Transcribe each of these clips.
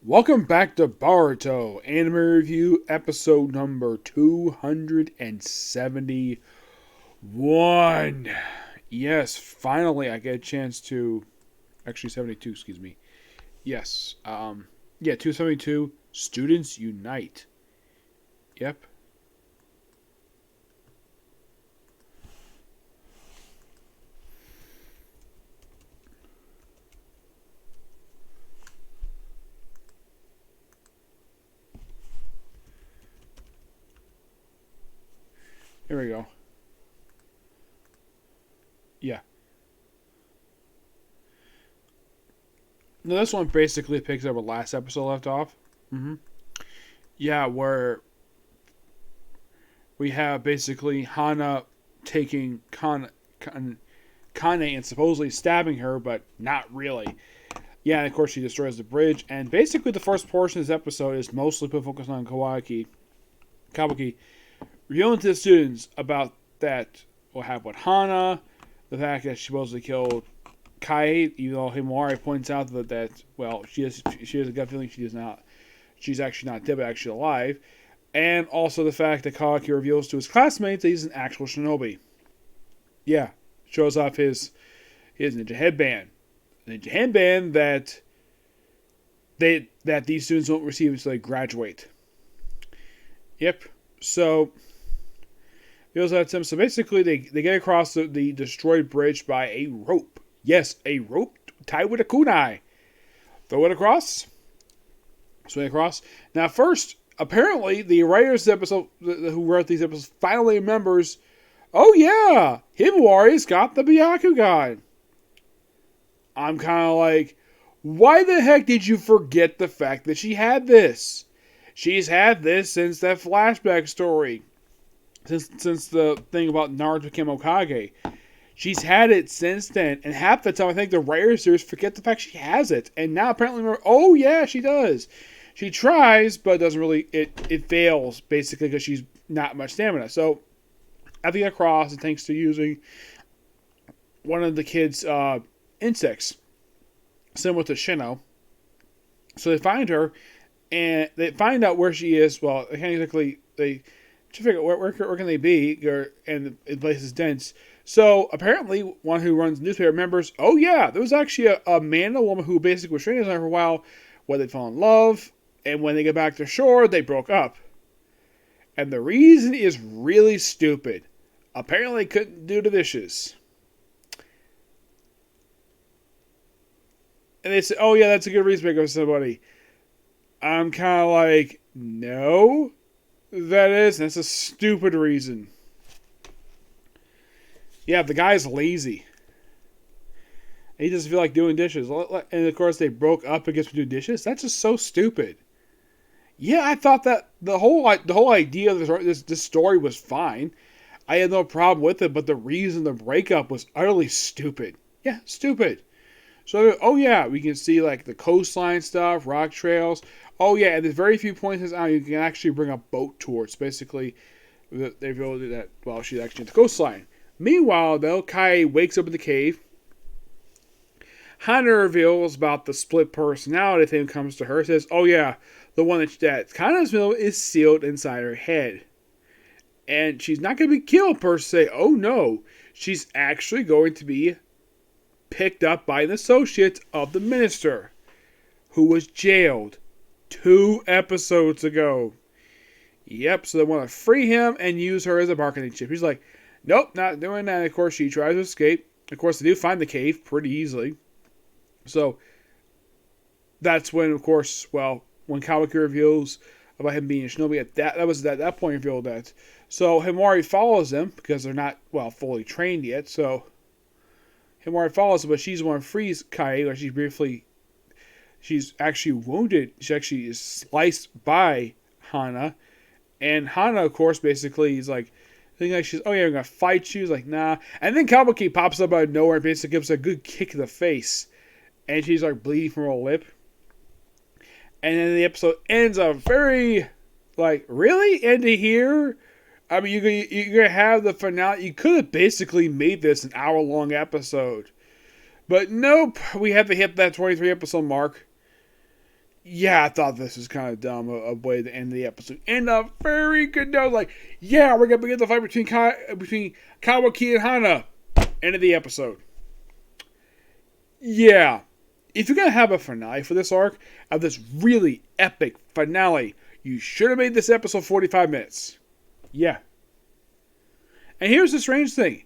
Welcome back to Boruto Anime Review, episode number 271. Yes, finally I get a chance to... Actually, 72, excuse me. Yes, 272, Students Unite. Yep. Here we go. Yeah. No, this one basically picks up where last episode left off. Yeah, where we have basically Hana taking Kane and supposedly stabbing her, but not really. Yeah, and of course she destroys the bridge. And basically the first portion of this episode is mostly focused on Kabuki, revealing to the students about that what happened with Hana, the fact that she supposedly killed Kai, even though Himawari points out that she has a gut feeling she's actually not dead, but actually alive. And also the fact that Kawaki reveals to his classmates that he's an actual shinobi. Yeah, shows off his ninja headband. Ninja headband that these students won't receive until they graduate. Yep. So So basically they get across the destroyed bridge by a rope. Yes, a rope tied with a kunai. Throw it across. Swing across. Now first, apparently the writers of the episode who wrote these episodes finally remembers, oh yeah, Himawari's got the Byakugan. I'm kind of like, why the heck did you forget the fact that she had this? She's had this since that flashback story. Since the thing about Naruto became Hokage. She's had it since then. And half the time, I think the writers forget the fact she has it. And now apparently, remember, oh yeah, she does. She tries, but doesn't really, it fails, basically, because she's not much stamina. So, after you get across, and thanks to using one of the kids' insects, similar to Shino. So they find her, and they find out where she is. Well, they can't exactly, to figure out where can they be, and the place is dense. So apparently, one who runs the newspaper remembers, oh yeah, there was actually a man and a woman who basically was training for a while, where they fell in love, and when they get back to shore, they broke up. And the reason is really stupid. Apparently, they couldn't do the dishes. And they say, oh yeah, that's a good reason to break up with somebody. I'm kind of like, no. That's a stupid reason. Yeah, the guy's lazy. He doesn't feel like doing dishes. And of course, they broke up and gets to do dishes. That's just so stupid. Yeah, I thought that the whole idea of this story was fine. I had no problem with it, but the reason the breakup was utterly stupid. Yeah, stupid. So, oh yeah, we can see like the coastline stuff, rock trails. Oh yeah, and there's very few points out you can actually bring a boat towards. Basically, they revealed that she's actually at the coastline. Meanwhile, though, Kai wakes up in the cave. Hana reveals about the split personality thing comes to her. Says, oh yeah, the one that Kana's middle is sealed inside her head. And she's not going to be killed per se. Oh no, she's actually going to be picked up by an associate of the minister, who was jailed 2 episodes ago. Yep, so they want to free him and use her as a bargaining chip. He's like, nope, not doing that. Of course, she tries to escape. Of course, they do find the cave pretty easily. So, that's when, of course, when Kawaki reveals about him being a shinobi, at that point revealed that. So, Himawari follows them, because they're not, fully trained yet. So, Himawari follows them, but she's the one who frees Kai, or she's actually wounded. She actually is sliced by Hana. And Hana, of course, basically is like, thinking like she's, oh yeah, I'm going to fight you. She's like, nah. And then Kabuki pops up out of nowhere and basically gives her a good kick in the face. And she's like bleeding from her lip. And then the episode ends up very, like, really? Ending here? I mean, you're going to have the finale. You could have basically made this an hour-long episode. But nope, we have to hit that 23 episode mark. Yeah, I thought this was kind of dumb, a way to end the episode. And a very good note, like, yeah, we're going to begin the fight between Kawaki and Hana. End of the episode. Yeah. If you're going to have a finale for this arc, of this really epic finale, you should have made this episode 45 minutes. Yeah. And here's the strange thing.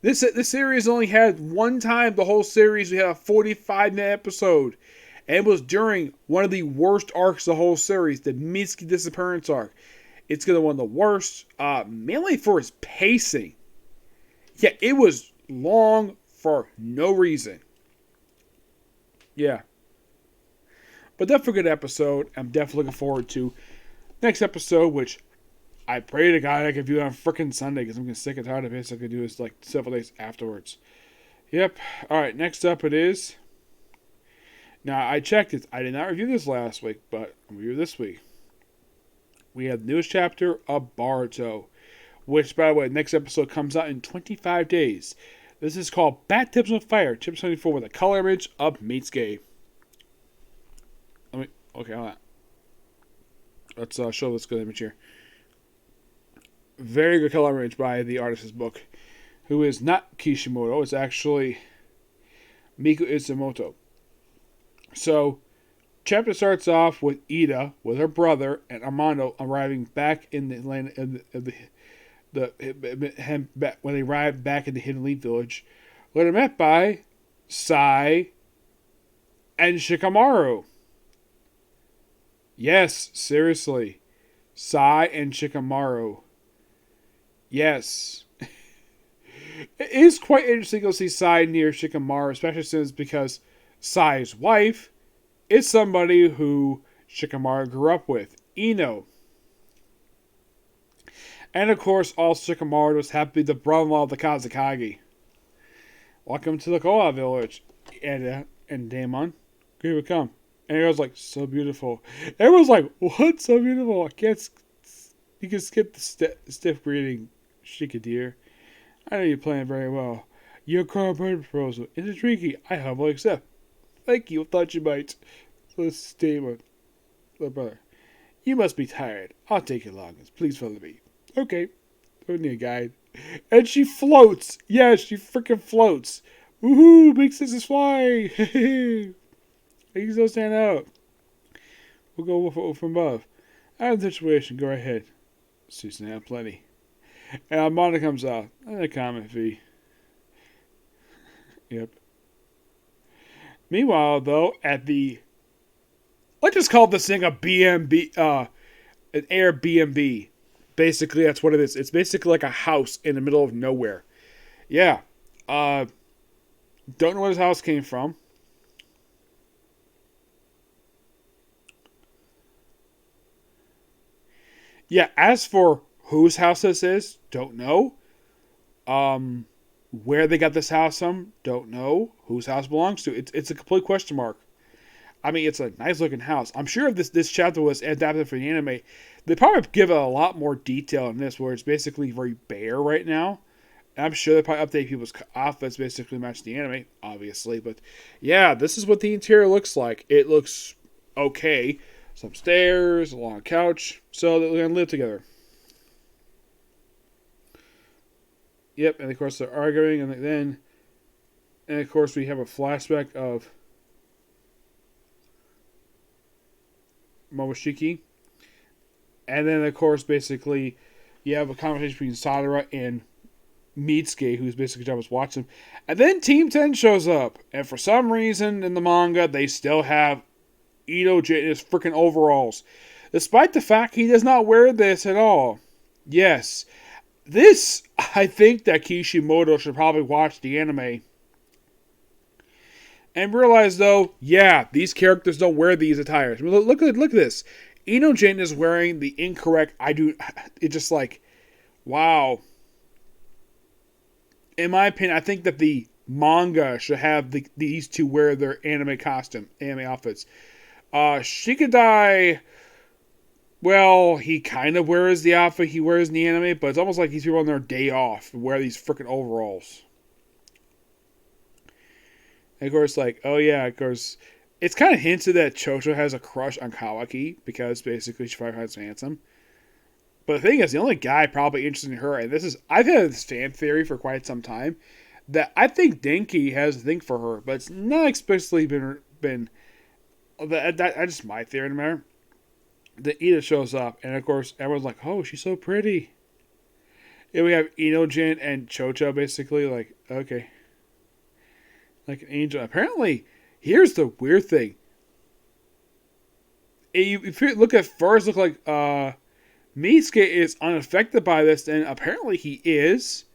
This series only had one time the whole series we had a 45-minute episode. And it was during one of the worst arcs of the whole series, the Mitsuki disappearance arc. It's going to be one of the worst, mainly for its pacing. Yeah, it was long for no reason. Yeah. But definitely a good episode. I'm definitely looking forward to next episode, which I pray to God I can view on freaking Sunday because I'm getting sick and tired of it. So I can do this like several days afterwards. Yep. Alright, next up it is. Now, I checked it. I did not review this last week, but I'll review this week. We have the newest chapter of Boruto, which, by the way, next episode comes out in 25 days. This is called Bat Tips on Fire, Chapter 74, with a color image of Mitsuki. Okay, hold on. Let's show this good image here. Very good color image by the artist's book, who is not Kishimoto. It's actually Miku Itsumoto. So, chapter starts off with Ida, with her brother, and Armando arriving back in the land when they arrive back in the Hidden Leaf Village. They're met by Sai and Shikamaru. Yes, seriously. Sai and Shikamaru. Yes. It is quite interesting to see Sai near Shikamaru, especially since because Sai's wife is somebody who Shikamaru grew up with, Ino. And of course, also Shikamaru was happy to be the brother-in-law of the Kazakage. Welcome to the Koa village. And Daemon, here we come. And it was like, so beautiful. Everyone's like, what? So beautiful? I can't. You can skip the stiff greeting, Shikadeer. I know you're playing very well. Your current proposal is intriguing. I humbly accept. Thank you. Thought you might. Let's stay with little brother. You must be tired. I'll take your longest. Please follow me. Okay. Don't need a guide. And she floats. Yeah, she freaking floats. Woohoo! Big sis is flying. He's don't stand out. We'll go from above. I have a situation. Go right ahead. Susan have plenty. And Armando comes out. And a comment fee. Yep. Meanwhile, though, at the... Let's just call this thing a BNB, an Airbnb. Basically, that's what it is. It's basically like a house in the middle of nowhere. Yeah. Don't know where this house came from. Yeah, as for whose house this is, don't know. Where they got this house from, don't know. Whose house belongs to. It's a complete question mark. I mean, it's a nice looking house. I'm sure if this chapter was adapted for the anime, they probably give it a lot more detail in this, where it's basically very bare right now. And I'm sure they probably update people's outfits basically match the anime, obviously. But yeah, this is what the interior looks like. It looks okay. Some stairs, a long couch. So they're going to live together. Yep, and of course they're arguing, and of course we have a flashback of Momoshiki. And then, of course, basically, you have a conversation between Sadara and Mitsuki, who's basically job was watching him. And then Team 10 shows up. And for some reason in the manga, they still have Ito in his freaking overalls. Despite the fact he does not wear this at all. Yes. This, I think that Kishimoto should probably watch the anime. And realize, though, yeah, these characters don't wear these attires. I mean, look at this. Ino Jin is wearing the incorrect... It's just like... Wow. In my opinion, I think that the manga should have these two wear their anime outfits. Shikadai... Well, he kind of wears the outfit he wears in the anime, but it's almost like these people on their day off wear these freaking overalls. And of course, like, oh yeah, of course, It's kind of hinted that Chocho has a crush on Kawaki because basically she finds him handsome. But the thing is, the only guy probably interested in her, and this is, I've had this fan theory for quite some time, that I think Denki has a thing for her, but it's not explicitly been that's just my theory in the matter. That Ida shows up, and of course everyone's like, "Oh, she's so pretty." And we have Inojin and Chocho basically like, okay, like an angel. Apparently, here's the weird thing. If you look at first, look like Misuke is unaffected by this, and apparently he is.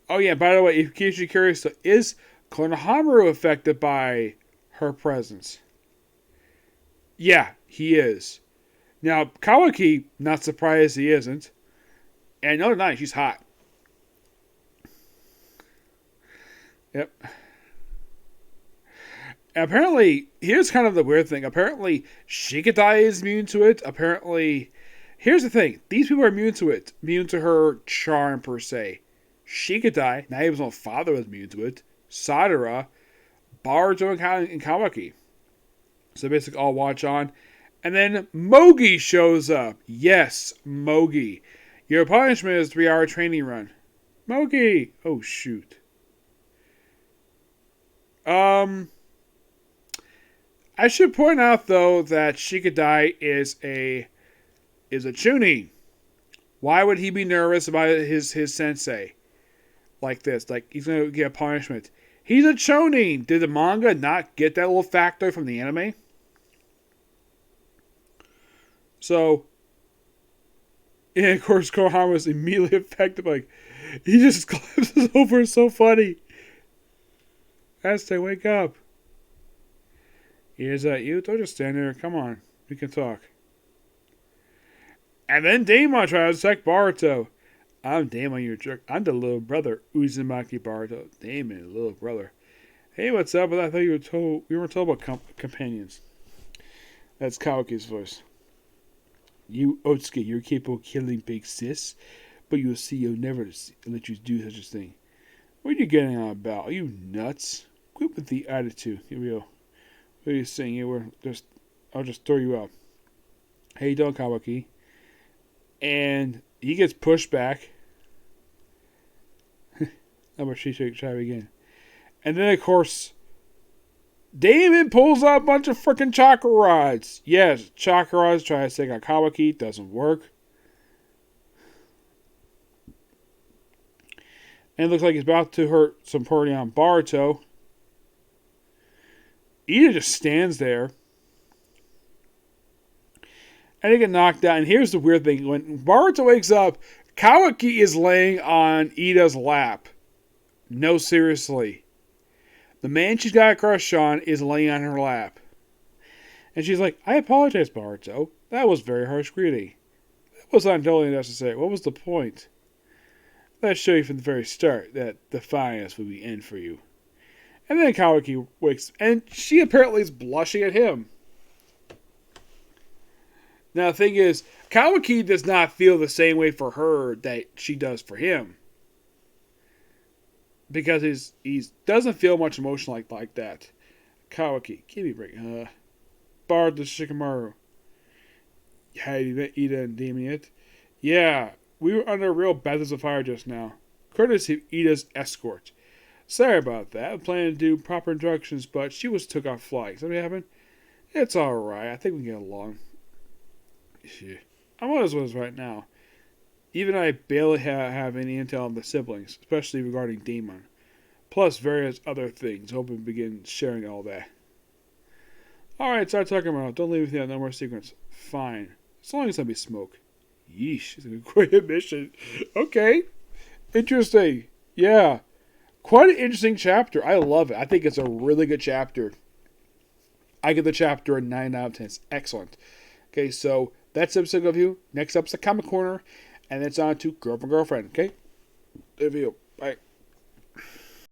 Oh yeah, by the way, in case you're curious, so is Konohamaru affected by her presence? Yeah, he is. Now, Kawaki, not surprised he isn't. And no denying, she's hot. Yep. Apparently, here's kind of the weird thing. Apparently, Shikadai is immune to it. Apparently, here's the thing. These people are immune to it. Immune to her charm, per se. Shikadai, not even his father was immune to it. Sadara, Boruto, and Kawaki. So basically, all watch on. And then Mogi shows up. Yes, Mogi. Your punishment is a 3-hour training run. Mogi! Oh, shoot. I should point out, though, that Shikadai is a Chunin. Why would he be nervous about his sensei? Like this. Like, he's going to get a punishment. He's a Chunin. Did the manga not get that little factor from the anime? So, and of course, Konohamaru was immediately affected. Like, he just collapses over. It's so funny. Este, wake up. Is that you? Don't just stand there. Come on. We can talk. And then Daemon tries to attack Boruto. I'm Daemon, you jerk. I'm the little brother, Uzumaki Boruto. Daemon, little brother. Hey, what's up? I thought we were told about companions. That's Kawaki's voice. You, Otsuki, you're capable of killing Big Sis, but you'll see you'll never let you do such a thing. What are you getting on about? Are you nuts? Quit with the attitude. Here we go. What are you saying? I'll just throw you out. How you doing, Kawaki? And he gets pushed back. How about she try again? And then, of course, Damon pulls out a bunch of freaking chakra rods. Yes, chakra rods try to take out Kawaki. Doesn't work. And it looks like he's about to hurt some party on Boruto. Ida just stands there. And they get knocked out. And here's the weird thing. When Boruto wakes up, Kawaki is laying on Ida's lap. No, seriously. The man she's got a crush on is laying on her lap. And she's like, I apologize, Boruto. That was very harsh greeting. That was not totally necessary. What was the point? Let's show you from the very start that defiance would be end for you. And then Kawaki wakes, and she apparently is blushing at him. Now the thing is, Kawaki does not feel the same way for her that she does for him. Because he doesn't feel much emotion like that. Kawaki, give me a break. Bard the Shikamaru. Have you met Ida and Damien yet? Yeah, we were under real baptism of fire just now. Courtesy of Ida's escort. Sorry about that. I planned to do proper introductions, but she was took off flying. Something happened? It's alright. I think we can get along. Yeah. I'm on his ones right now. Even I barely have any intel on the siblings, especially regarding Daemon. Plus various other things. Hoping to begin sharing all that. Alright, start talking about it. Don't leave with no more secrets. Fine. As long as I be smoke. Yeesh, it's a great admission. Okay. Interesting. Yeah. Quite an interesting chapter. I love it. I think it's a really good chapter. I give the chapter a 9 out of 10. It's excellent. Okay, so that's episode of you. Next up's the Comic Corner. And it's on to Girlfriend. Okay? There we go.